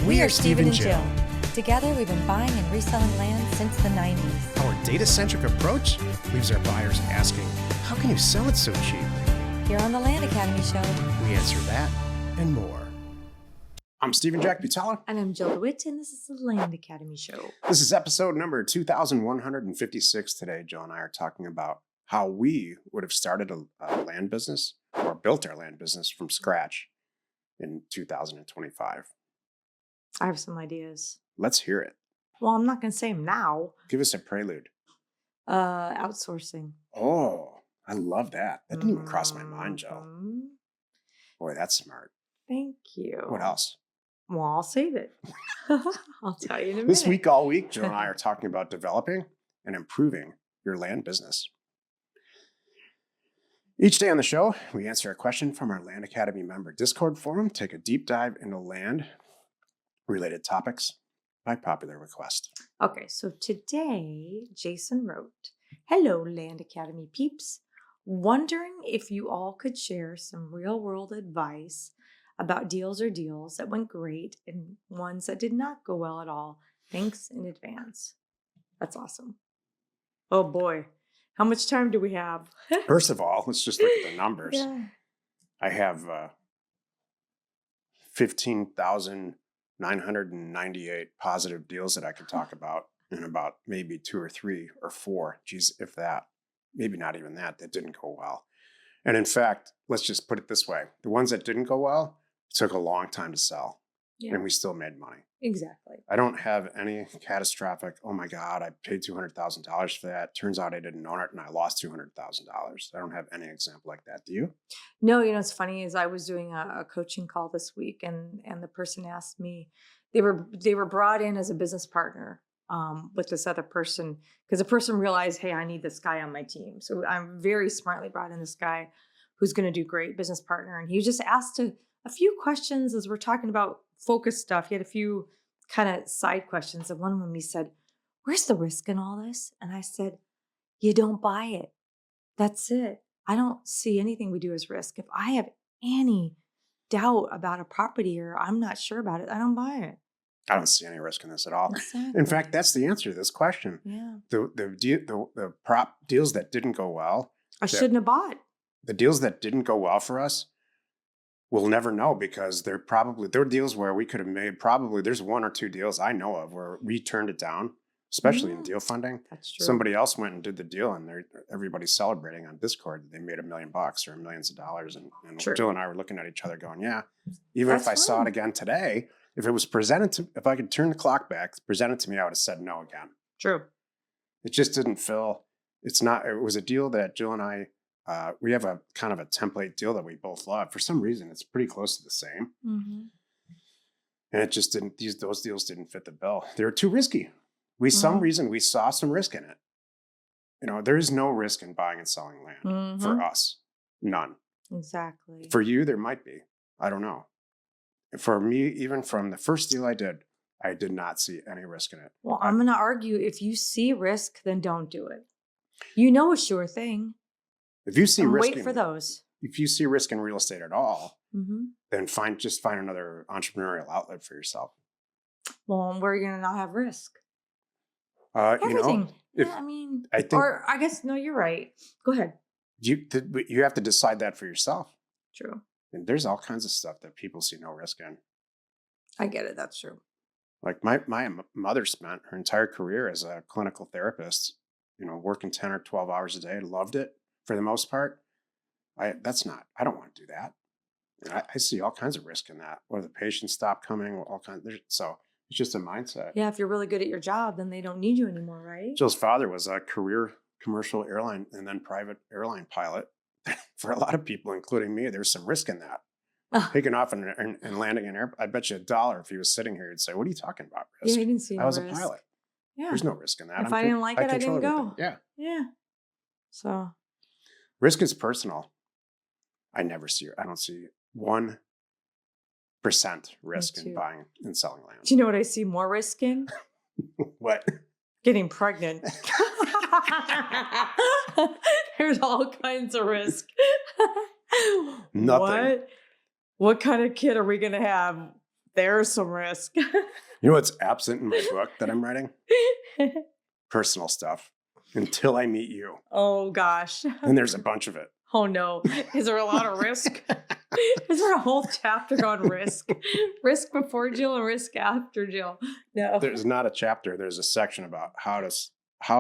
We are Steve and Jill. Together, we've been buying and reselling land since the 90s. Our data-centric approach leaves our buyers asking, how can you sell it so cheap? Here on the Land Academy Show, We answer that and more. I'm Steve and Jack Butala. and I'm Jill DeWit, and this is the Land Academy Show. This is episode number 2156 today. Jill and I are talking about how we would have started a land business or built our land business from scratch in 2025. I have some ideas. Let's hear it. Well, I'm not going to say them now. Give us a prelude. Outsourcing. Oh, I love that. That didn't even cross my mind, Jill. Mhm. Boy, that's smart. Thank you. What else? Well, I'll save it. I'll tell you in a minute. This week, all week, Jill and I are talking about developing and improving your land business. Each day on the show, we answer a question from our Land Academy member Discord forum, take a deep dive into land-related topics by popular request. Okay, so today, Jason wrote, "Hello, Land Academy peeps. Wondering if you all could share some real-world advice about deals or deals that went great and ones that did not go well at all. Thanks in advance." That's awesome. Oh boy, how much time do we have? First of all, let's just look at the numbers. Yeah. I have 15,998 positive deals that I could talk about, and about maybe 2 or 3 or 4, geez, if that, maybe not even that didn't go well. And in fact, let's just put it this way. The ones that didn't go well, it took a long time to sell, Yeah, and we still made money. exactly. I don't have any catastrophic, oh my God, I paid $200,000 for that. Turns out I didn't own it and I lost $200,000. I don't have any example like that. Do you? No, what's funny is I was doing a coaching call this week, and the person asked me, they were brought in as a business partner with this other person, because the person realized, hey, I need this guy on my team. So I'm very smartly brought in this guy who's going to do great, business partner. And he just asked a few questions as we're talking about focus stuff. He had a few kind of side questions. And one of them, he said, "Where's the risk in all this?" And I said, "You don't buy it. That's it. I don't see anything we do as risk. If I have any doubt about a property or I'm not sure about it, I don't buy it." I don't see any risk in this at all. Exactly. In fact, that's the answer to this question. Yeah. The prop deals that didn't go well, I shouldn't have bought. the deals that didn't go well for us, we'll never know, because they're deals where we could have made, there's 1 or 2 deals I know of where we turned it down, especially in deal funding. That's true. Somebody else went and did the deal, and everybody's celebrating on Discord that they made $1 million or millions of dollars. And True. Jill and I were looking at each other going, yeah, even That's if I saw fine. it again today, if I could turn the clock back, present it to me, I would have said no again. True. It just didn't feel, it was a deal that Jill and I, we have a kind of a template deal that we both love. For some reason, it's pretty close to the same. Mm-hmm. And it just didn't, those deals didn't fit the bill. They were too risky. Some reason we saw some risk in it. There is no risk in buying and selling land for us. None. Exactly. For you, there might be. I don't know. For me, even from the first deal I did not see any risk in it. Well, I'm going to argue, if you see risk, then don't do it. A sure thing. If you see And risk, wait for those. If you see risk in real estate at all, Mm-hmm. then find another entrepreneurial outlet for yourself. Well, where are you going to not have risk? Everything. I think, or I guess, no, you're right. Go ahead. you have to decide that for yourself. True. And there's all kinds of stuff that people see no risk in. I get it. That's true. Like my mother spent her entire career as a clinical therapist, working 10 or 12 hours a day, loved it for the most part. I don't want to do that. I see all kinds of risk in that. Or the patients stop coming, so it's just a mindset. Yeah, if you're really good at your job, then they don't need you anymore, right? Jill's father was a career commercial airline and then private airline pilot. For a lot of people, including me, there's some risk in that. Taking off and landing an airplane. I bet you $1 if he was sitting here, he'd say, "What are you talking about, risk?" Yeah, he didn't see I was risk. a pilot. Yeah. There's no risk in that. If I didn't like it, I didn't go. Yeah. Yeah. So. Risk is personal. I don't see 1% risk in buying and selling land. Do you know what I see more risk in? What? Getting pregnant. There's all kinds of risk. Nothing. What kind of kid are we going to have There's some risk. You know what's absent in my book that I'm writing? Personal stuff. Until I meet you. Oh, gosh. And there's a bunch of it. Oh, no. Is there a lot of risk? Is there a whole chapter on risk? Risk before jail and risk after jail? No. There's not a chapter. There's a section about how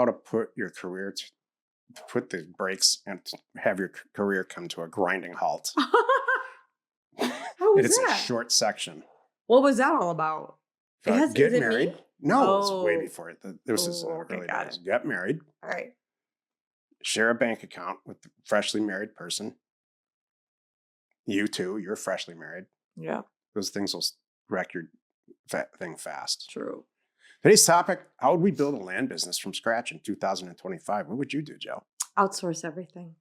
to put your career, to put the brakes and to have your career come to a grinding halt. How was It's a that? short section. What was that all about? Get is it married. me? No, it's way Oh. before it. This is Okay, early got days. it. Get married. All right. Share a bank account with the freshly married person. You too. You're freshly married. Yeah, Those things will wreck your thing fast. true. Today's topic: how would we build a land business from scratch in 2025? What would you do, Joe? Outsource everything.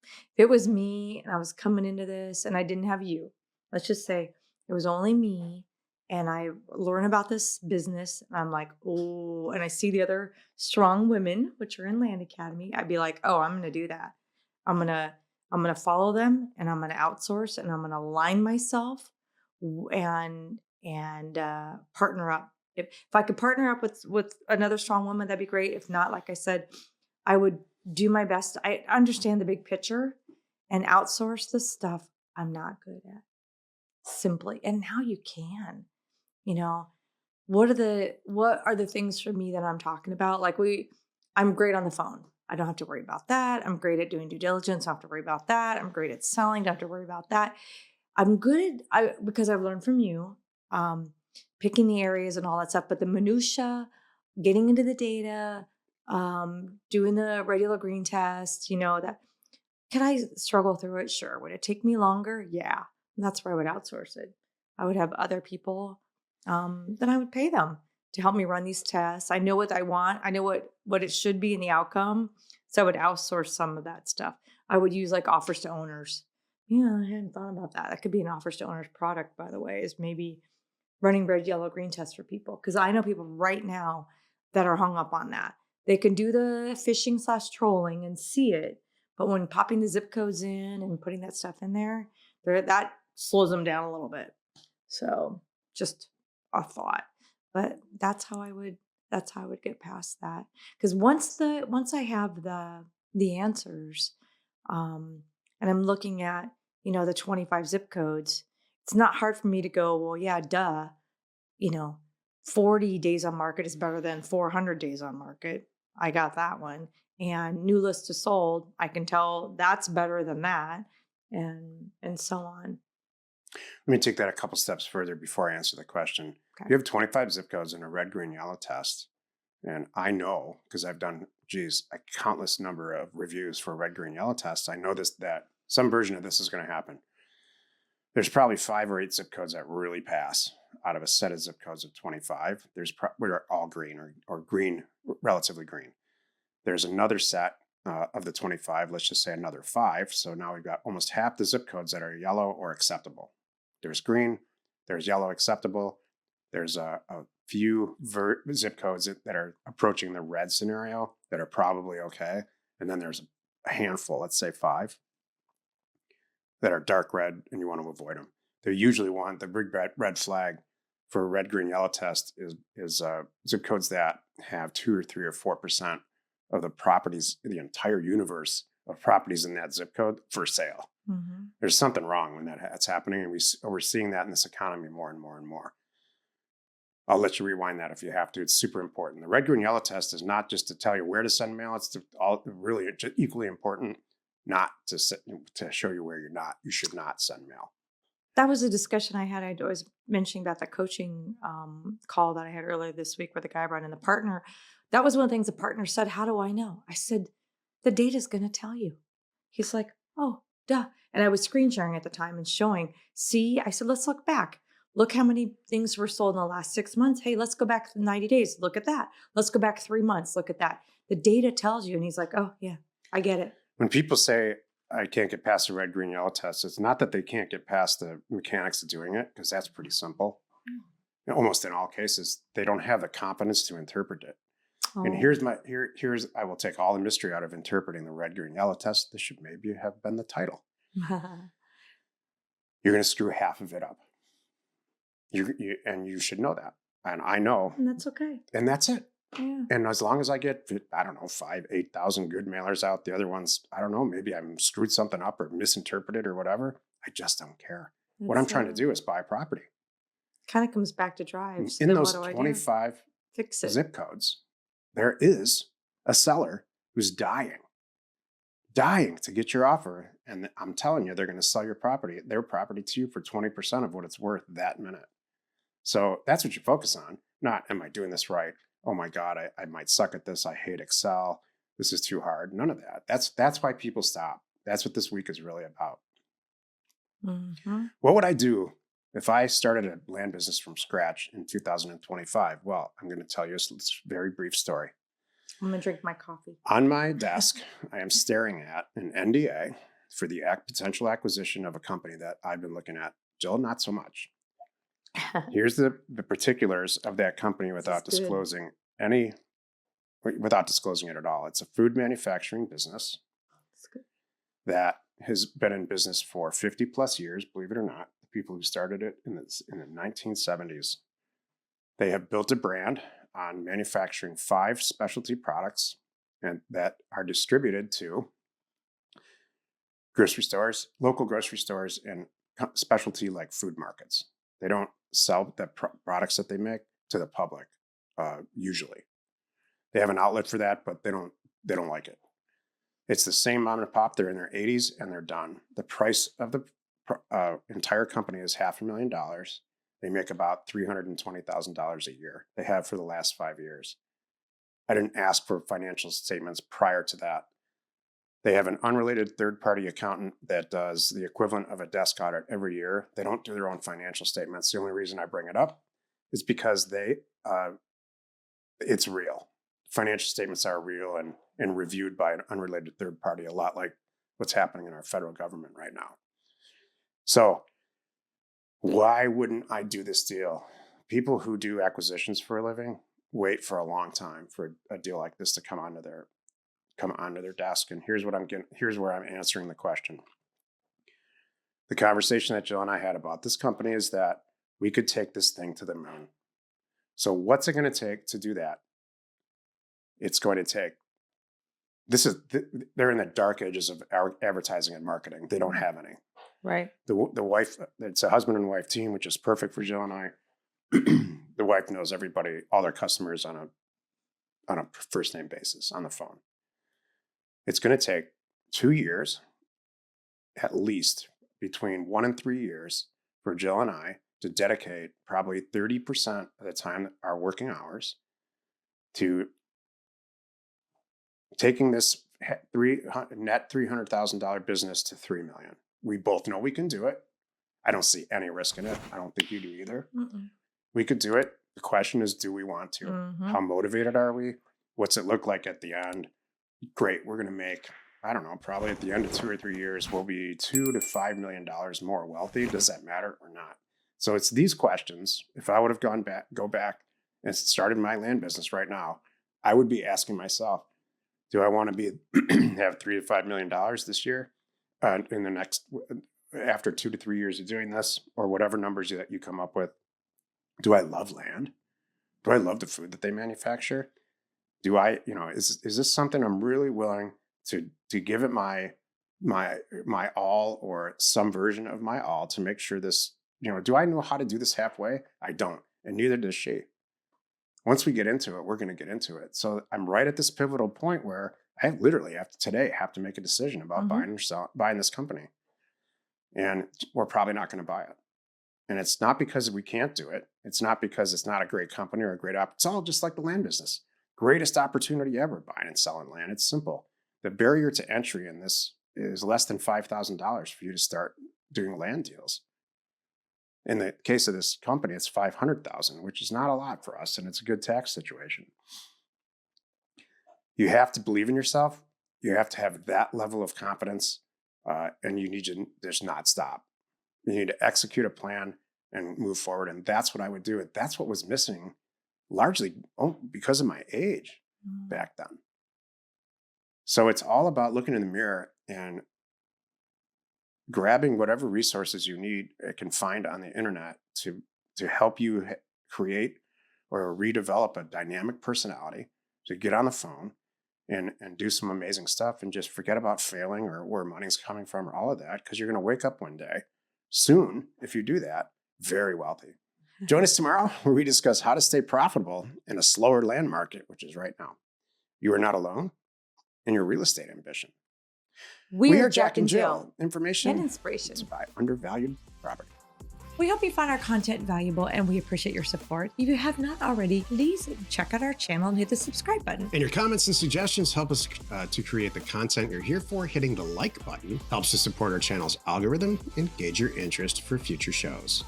If it was me and I was coming into this and I didn't have you, let's just say it was only me and I learn about this business and I'm like, oh, and I see the other strong women, which are in Land Academy, I'd be like, oh, I'm gonna do that. I'm gonna follow them and I'm gonna outsource and I'm gonna align myself and partner up. If I could partner up with another strong woman, that'd be great. If not, like I said, I would do my best. I understand the big picture and outsource the stuff I'm not good at. Simply. And now you can, you know, what are the things for me that I'm talking about? Like I'm great on the phone. I don't have to worry about that. I'm great at doing due diligence. I don't have to worry about that. I'm great at selling. Don't have to worry about that. I'm good because I've learned from you, picking the areas and all that stuff. But the minutia, getting into the data, doing the regular green test, that can I struggle through it? Sure. Would it take me longer? Yeah. And that's where I would outsource it. I would have other people, then I would pay them to help me run these tests. I know what I want. I know what it should be in the outcome. So I would outsource some of that stuff. I would use like offers to owners. Yeah, I hadn't thought about that. That could be an offers to owners product, by the way, is maybe running red, yellow, green tests for people. Because I know people right now that are hung up on that. They can do the phishing/trolling and see it. But when popping the zip codes in and putting that stuff in there, that slows them down a little bit. So just a thought. But that's how I would get past that. Because once I have the answers, and I'm looking at, the 25 zip codes, it's not hard for me to go, well, yeah, duh, 40 days on market is better than 400 days on market. I got that one. And new list to sold, I can tell that's better than that, and so on. Let me take that a couple steps further before I answer the question. Okay. You have 25 zip codes in a red, green, yellow test. And I know, because I've done, a countless number of reviews for red, green, yellow tests. I know that some version of this is going to happen. There's probably 5 or 8 zip codes that really pass out of a set of zip codes of 25. We're all green or green, relatively green. There's another set of the 25, let's just say another 5. So now we've got almost half the zip codes that are yellow or acceptable. There's green, there's yellow acceptable. There's a few zip codes that are approaching the red scenario that are probably okay. And then there's a handful, let's say 5, that are dark red and you want to avoid them. They usually want the big red flag for a red, green, yellow test is zip codes that have 2 or 3 or 4% of the properties, the entire universe of properties in that zip code for sale. Mm-hmm. There's something wrong when that's happening, and we're seeing that in this economy more and more and more. I'll let you rewind that if you have to. It's super important. The red, green, yellow test is not just to tell you where to send mail. It's really equally important not to show you where you should not send mail. That was a discussion I had. I was mentioning about the coaching call that I had earlier this week where the guy brought in the partner. That was one of the things the partner said, how do I know? I said, the data's going to tell you. He's like, oh, duh. And I was screen sharing at the time and showing, see, I said, let's look back. Look how many things were sold in the last 6 months. Hey, let's go back 90 days. Look at that. Let's go back 3 months. Look at that. The data tells you. And he's like, oh, yeah, I get it. When people say, I can't get past the red, green, yellow test, it's not that they can't get past the mechanics of doing it, because that's pretty simple. Almost in all cases, they don't have the confidence to interpret it. Oh. And here's I will take all the mystery out of interpreting the red, green, yellow test. This should maybe have been the title. You're going to screw half of it up. And you should know that. And I know, And that's okay. and that's it. Yeah. And as long as I get, I don't know, 8,000 good mailers out, the other ones, I don't know, maybe I'm screwed something up or misinterpreted or whatever. I just don't care. What I'm It's trying to do is buy property. kind of comes back to drives. In Then what those do I do? 25 Fix it. zip codes, there is a seller who's dying to get your offer. And I'm telling you, they're going to sell their property to you for 20% of what it's worth that minute. So that's what you focus on. Not, am I doing this right? Oh my God, I might suck at this. I hate Excel. This is too hard. None of that. That's why people stop. That's what this week is really about. Mm-hmm. What would I do if I started a land business from scratch in 2025? Well, I'm going to tell you a very brief story. I'm going to drink my coffee. On my desk, I am staring at an NDA for the potential acquisition of a company that I've been looking at. Jill, not so much. Here's the particulars of that company without disclosing it at all. It's a food manufacturing business that has been in business for 50 plus years, believe it or not. The people who started it in the 1970s. They have built a brand on manufacturing 5 specialty products and that are distributed to grocery stores, local grocery stores, and specialty like food markets. They don't sell the products that they make to the public. Usually, they have an outlet for that, but they don't like it. It's the same mom and pop. They're in their 80s and they're done. The price of the entire company is $500,000. They make about $320,000 a year. They have for the last 5 years. I didn't ask for financial statements prior to that. They have an unrelated third-party accountant that does the equivalent of a desk audit every year. They don't do their own financial statements. The only reason I bring it up is because it's real. Financial statements are real and reviewed by an unrelated third party, a lot like what's happening in our federal government right now. So why wouldn't I do this deal? People who do acquisitions for a living wait for a long time for a deal like this to come onto their desk. And here's where I'm answering the question. The conversation that Jill and I had about this company is that we could take this thing to the moon. So what's it going to take to do that? It's going to take, they're in the dark ages of advertising and marketing. They don't have any. Right. The wife, it's a husband and wife team, which is perfect for Jill and I. The wife knows everybody, all their customers on a first name basis on the phone. It's going to take 2 years, at least between 1 and 3 years, for Jill and I to dedicate probably 30% of the time, our working hours, to taking this net $300,000 business to $3 million. We both know we can do it. I don't see any risk in it. I don't think you do either. Mm-mm. We could do it. The question is, do we want to? Mm-hmm. How motivated are we? What's it look like at the end? Great. We're going to make, I don't know, probably at the end of 2 or 3 years, we'll be $2 to $5 million more wealthy. Does that matter or not? So it's these questions. If I would have go back and started my land business right now, I would be asking myself, do I want to have $3 to $5 million this year in the next, after 2 to 3 years of doing this, or whatever numbers that you come up with? Do I love land? Do I love the food that they manufacture? Do I, is this something I'm really willing to give it my all, or some version of my all, to make sure this, do I know how to do this halfway? I don't, and neither does she. Once we get into it, we're going to get into it. So I'm right at this pivotal point where I literally have to make a decision about buying this company. And we're probably not going to buy it. And it's not because we can't do it. It's not because it's not a great company or a great opportunity. It's all just like the land business. Greatest opportunity ever, buying and selling land. It's simple. The barrier to entry in this is less than $5,000 for you to start doing land deals. In the case of this company, it's $500,000, which is not a lot for us, and it's a good tax situation. You have to believe in yourself. You have to have that level of confidence, and you need to just not stop. You need to execute a plan and move forward, and that's what I would do. That's what was missing, largely because of my age back then. So it's all about looking in the mirror and grabbing whatever resources you can find on the internet to to help you create or redevelop a dynamic personality, to get on the phone and do some amazing stuff and just forget about failing or where money's coming from or all of that, because you're going to wake up one day soon, if you do that, very wealthy. Join us tomorrow where we discuss how to stay profitable in a slower land market, which is right now. You are not alone in your real estate ambition. We are Jack and Jill. Information And inspiration. is by undervalued property. We hope you found our content valuable and we appreciate your support. If you have not already, please check out our channel and hit the subscribe button. And your comments and suggestions help us to create the content you're here for. Hitting the like button helps to support our channel's algorithm and gauge your interest for future shows.